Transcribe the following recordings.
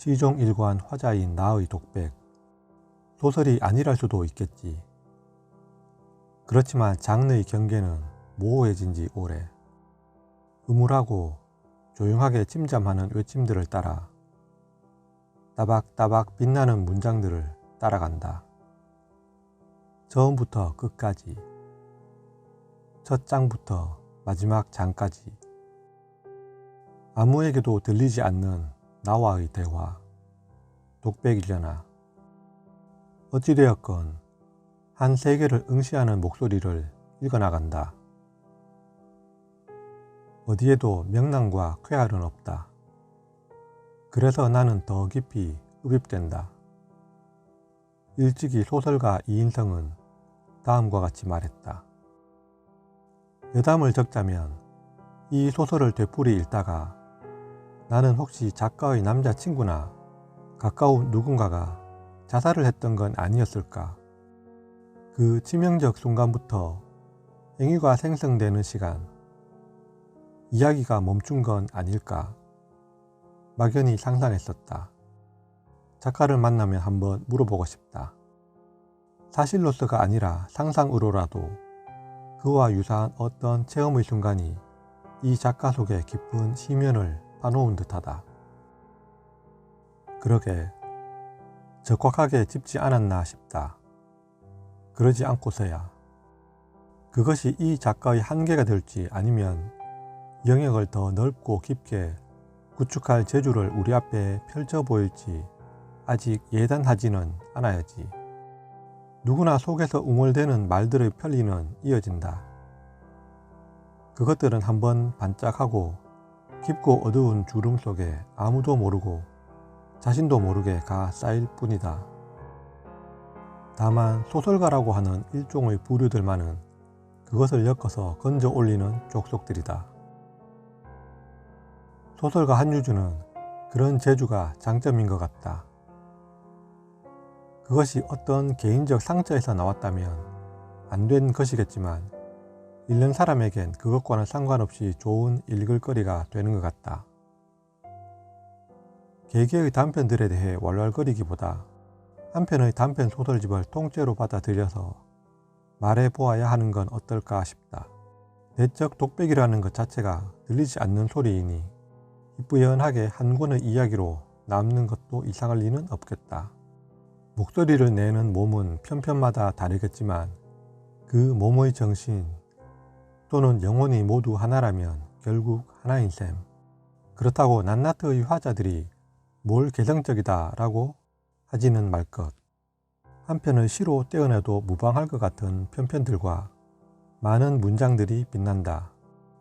시종일관 화자인 나의 독백. 소설이 아니랄 수도 있겠지. 그렇지만 장르의 경계는 모호해진 지 오래. 음울하고 조용하게 침잠하는 외침들을 따라 따박따박 빛나는 문장들을 따라간다. 처음부터 끝까지, 첫 장부터 마지막 장까지. 아무에게도 들리지 않는 나와의 대화, 독백이려나. 어찌되었건 한 세계를 응시하는 목소리를 읽어나간다. 어디에도 명랑과 쾌활은 없다. 그래서 나는 더 깊이 흡입된다. 일찍이 소설가 이인성은 다음과 같이 말했다. 여담을 적자면 이 소설을 되풀이 읽다가 나는 혹시 작가의 남자친구나 가까운 누군가가 자살을 했던 건 아니었을까? 그 치명적 순간부터 행위가 생성되는 시간, 이야기가 멈춘 건 아닐까? 막연히 상상했었다. 작가를 만나면 한번 물어보고 싶다. 사실로서가 아니라 상상으로라도 그와 유사한 어떤 체험의 순간이 이 작가 속에 깊은 심연을 파놓은 듯하다. 그러게 적확하게 짚지 않았나 싶다. 그러지 않고서야 그것이 이 작가의 한계가 될지 아니면 영역을 더 넓고 깊게 구축할 재주를 우리 앞에 펼쳐 보일지 아직 예단하지는 않아야지. 누구나 속에서 웅얼대는 말들의 편리는 이어진다. 그것들은 한번 반짝하고 깊고 어두운 주름 속에 아무도 모르고 자신도 모르게 가 쌓일 뿐이다. 다만 소설가라고 하는 일종의 부류들만은 그것을 엮어서 건져 올리는 족속들이다. 소설가 한유주는 그런 재주가 장점인 것 같다. 그것이 어떤 개인적 상처에서 나왔다면 안 된 것이겠지만 읽는 사람에겐 그것과는 상관없이 좋은 읽을 거리가 되는 것 같다. 개개의 단편들에 대해 왈왈거리기보다 한 편의 단편 소설집을 통째로 받아들여서 말해보아야 하는 건 어떨까 싶다. 내적 독백이라는 것 자체가 들리지 않는 소리이니 이쁘연하게 한 권의 이야기로 남는 것도 이상할 리는 없겠다. 목소리를 내는 몸은 편편마다 다르겠지만 그 몸의 정신 또는 영혼이 모두 하나라면 결국 하나인 셈. 그렇다고 낱낱의 화자들이 뭘 개성적이다 라고 하지는 말 것. 한 편의 시로 떼어내도 무방할 것 같은 편편들과 많은 문장들이 빛난다.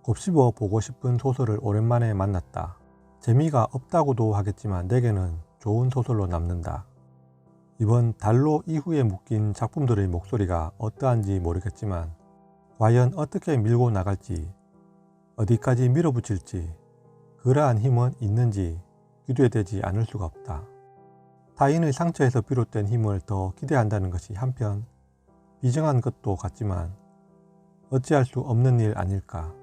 곱씹어 보고 싶은 소설을 오랜만에 만났다. 재미가 없다고도 하겠지만 내게는 좋은 소설로 남는다. 이번 달로 이후에 묶인 작품들의 목소리가 어떠한지 모르겠지만 과연 어떻게 밀고 나갈지, 어디까지 밀어붙일지 그러한 힘은 있는지 기대되지 않을 수가 없다. 타인의 상처에서 비롯된 힘을 더 기대한다는 것이 한편 비정한 것도 같지만 어찌할 수 없는 일 아닐까.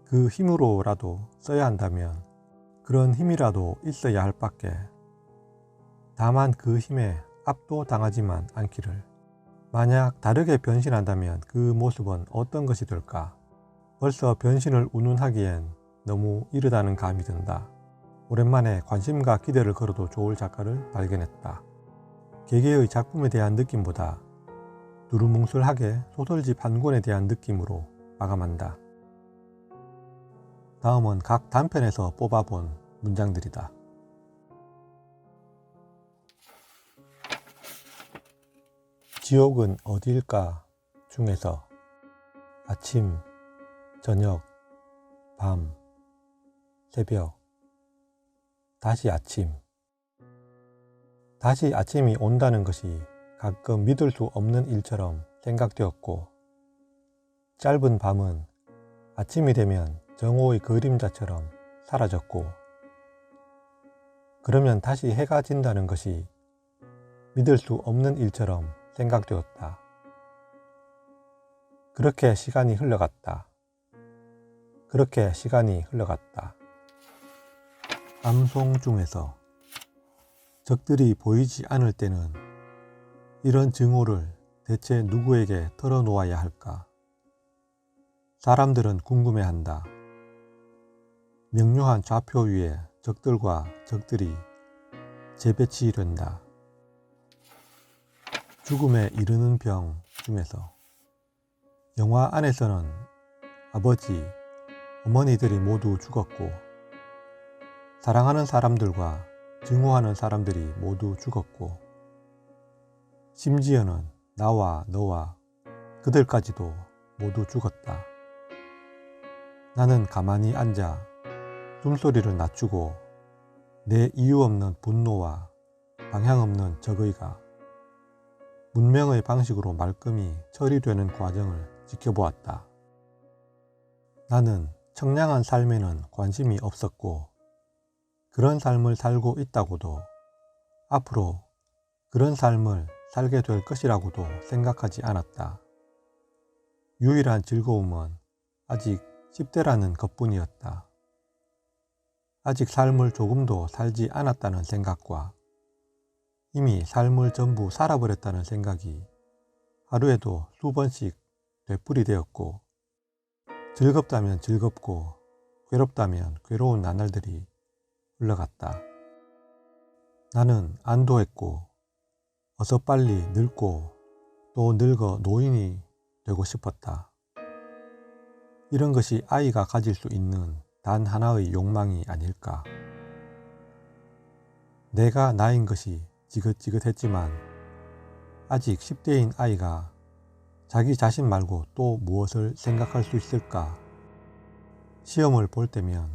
그 힘으로라도 써야 한다면 그런 힘이라도 있어야 할 밖에. 다만 그 힘에 압도당하지만 않기를. 만약 다르게 변신한다면 그 모습은 어떤 것이 될까? 벌써 변신을 운운하기엔 너무 이르다는 감이 든다. 오랜만에 관심과 기대를 걸어도 좋을 작가를 발견했다. 개개의 작품에 대한 느낌보다 두루뭉술하게 소설집 한 권에 대한 느낌으로 마감한다. 다음은 각 단편에서 뽑아본 문장들이다. 지옥은 어디일까 중에서 아침, 저녁, 밤, 새벽, 다시 아침. 다시 아침이 온다는 것이 가끔 믿을 수 없는 일처럼 생각되었고, 짧은 밤은 아침이 되면 정오의 그림자처럼 사라졌고, 그러면 다시 해가 진다는 것이 믿을 수 없는 일처럼 생각되었다. 그렇게 시간이 흘러갔다. 그렇게 시간이 흘러갔다. 암송 중에서 적들이 보이지 않을 때는 이런 증오를 대체 누구에게 털어놓아야 할까? 사람들은 궁금해한다. 명료한 좌표 위에 적들과 적들이 재배치된다. 죽음에 이르는 병 중에서 영화 안에서는 아버지, 어머니들이 모두 죽었고 사랑하는 사람들과 증오하는 사람들이 모두 죽었고 심지어는 나와 너와 그들까지도 모두 죽었다. 나는 가만히 앉아 숨소리를 낮추고 내 이유 없는 분노와 방향 없는 적의가 문명의 방식으로 말끔히 처리되는 과정을 지켜보았다. 나는 청량한 삶에는 관심이 없었고 그런 삶을 살고 있다고도 앞으로 그런 삶을 살게 될 것이라고도 생각하지 않았다. 유일한 즐거움은 아직 10대라는 것뿐이었다. 아직 삶을 조금도 살지 않았다는 생각과 이미 삶을 전부 살아버렸다는 생각이 하루에도 수번씩 되풀이되었고 즐겁다면 즐겁고 괴롭다면 괴로운 나날들이 흘러갔다. 나는 안도했고 어서 빨리 늙고 또 늙어 노인이 되고 싶었다. 이런 것이 아이가 가질 수 있는 단 하나의 욕망이 아닐까. 내가 나인 것이 지긋지긋했지만 아직 10대인 아이가 자기 자신 말고 또 무엇을 생각할 수 있을까? 시험을 볼 때면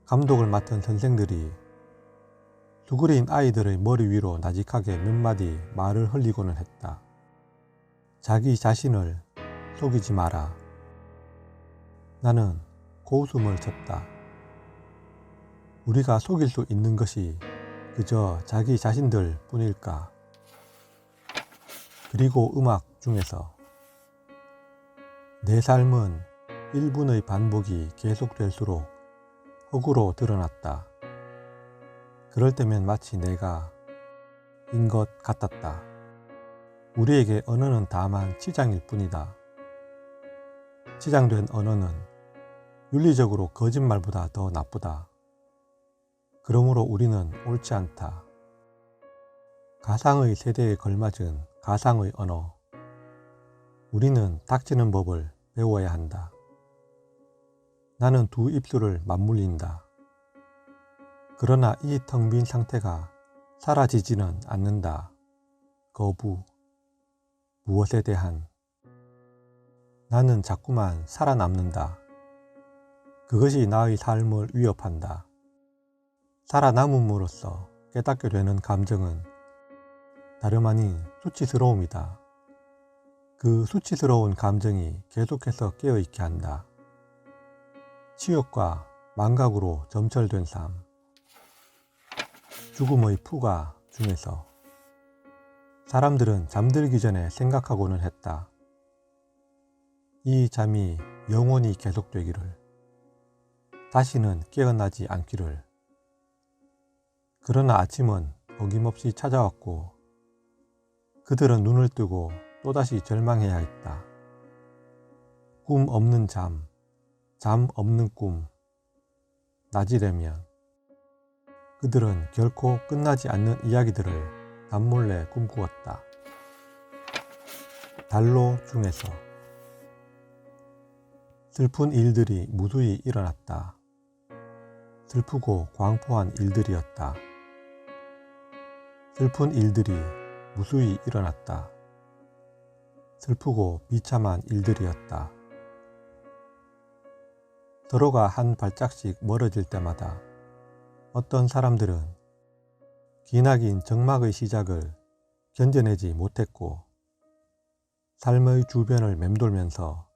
감독을 맡은 선생들이 수그린 아이들의 머리 위로 나직하게 몇 마디 말을 흘리고는 했다. 자기 자신을 속이지 마라. 나는 고웃음을 쳤다. 우리가 속일 수 있는 것이 그저 자기 자신들 뿐일까? 그리고 음악 중에서 내 삶은 1분의 반복이 계속될수록 흙으로 드러났다. 그럴 때면 마치 내가 인 것 같았다. 우리에게 언어는 다만 치장일 뿐이다. 치장된 언어는 윤리적으로 거짓말보다 더 나쁘다. 그러므로 우리는 옳지 않다. 가상의 세대에 걸맞은 가상의 언어. 우리는 닥치는 법을 배워야 한다. 나는 두 입술을 맞물린다. 그러나 이 텅 빈 상태가 사라지지는 않는다. 거부. 무엇에 대한. 나는 자꾸만 살아남는다. 그것이 나의 삶을 위협한다. 살아남음으로써 깨닫게 되는 감정은 다름 아닌 수치스러움이다. 그 수치스러운 감정이 계속해서 깨어있게 한다. 치욕과 망각으로 점철된 삶. 죽음의 푸가 중에서 사람들은 잠들기 전에 생각하고는 했다. 이 잠이 영원히 계속되기를. 다시는 깨어나지 않기를. 그러나 아침은 어김없이 찾아왔고 그들은 눈을 뜨고 또다시 절망해야 했다. 꿈 없는 잠, 잠 없는 꿈. 낮이 되면 그들은 결코 끝나지 않는 이야기들을 남몰래 꿈꾸었다. 달로 중에서 슬픈 일들이 무수히 일어났다. 슬프고 광포한 일들이었다. 슬픈 일들이 무수히 일어났다. 슬프고 비참한 일들이었다. 서로가 한 발짝씩 멀어질 때마다 어떤 사람들은 기나긴 정막의 시작을 견뎌내지 못했고 삶의 주변을 맴돌면서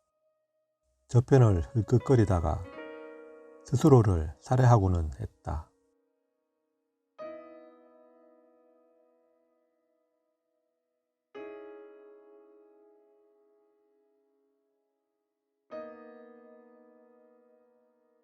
저편을 흘끗거리다가 스스로를 살해하고는 했다.